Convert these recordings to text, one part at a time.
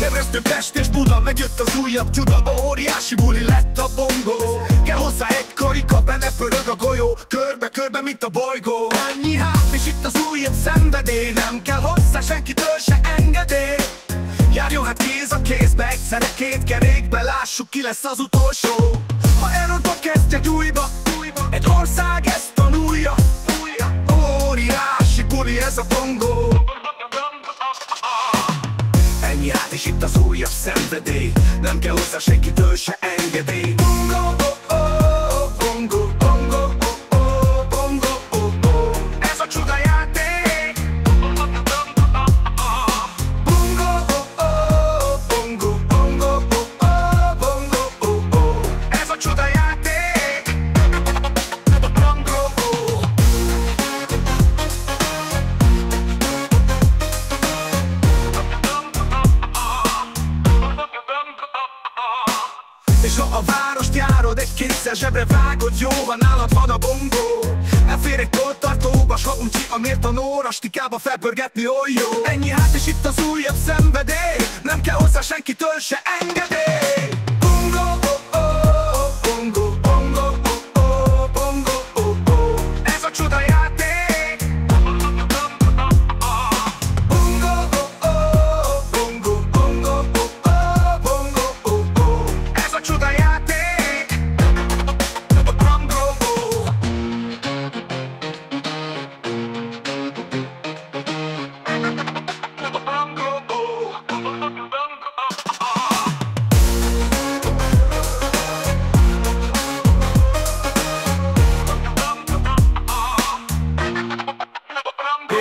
Ebresztő Pest és Buda, megjött az újabb csuda. Óriási buli lett a bongó. Kell hozzá egy karika, benne pörög a golyó. Körbe-körbe, mint a bolygó. Ennyi hát, és itt az újabb szenvedély. Nem kell hozzá senkitől se engedély. Járjon hát kéz a kézbe, egyszerre két kerékbe. Lássuk, ki lesz az utolsó. Ha elrontva kezdj egy újba, egy ország ezt tanulja. Óriási buli ez a bongó. Ennyi hát, és itt az újabb szenvedély. Nem kell hozzá senkitől se engedély. Bongo, oh, oh, bongo, bongo, oh, oh, bongo, oh, oh. Ez a csuda játék. Bongo, oh, oh, bongo, bongo, oh, oh, bongo, oh, oh. Ez a csuda játék. Bongo, oh. És ha a várost járod, egy kétszer zsebre vágod, jó, ha nálad van a bongó. Elfér egy toltartóba, s ha uncsi a mértanóra, stikába felpörgetni oly jó. Ennyi hát, és itt az újabb szenvedély. Nem kell hozzá senkitől se engedély. Bongo, oh, oh, bongo, bongo, oh, oh, bongo, oh, oh. Ez a csuda játék. Bongo, oh, oh, bongo, bongo, oh, oh, bongo, oh, oh. Ez a csuda játék. Bongo, oh.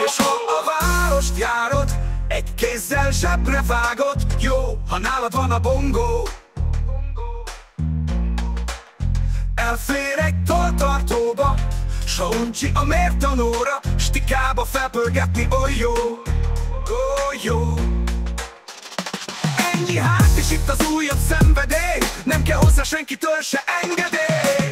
És ha a várost járod, egy kézzel zsebre vágod, jó, ha nálad van a bongó. Elfér egy toltartóba, s ha uncsi a mértanóra, stikába felpörgetni oly jó, oly jó. Ennyi hát, és itt az újabb szenvedély. Nem kell hozzá senkitől se engedély.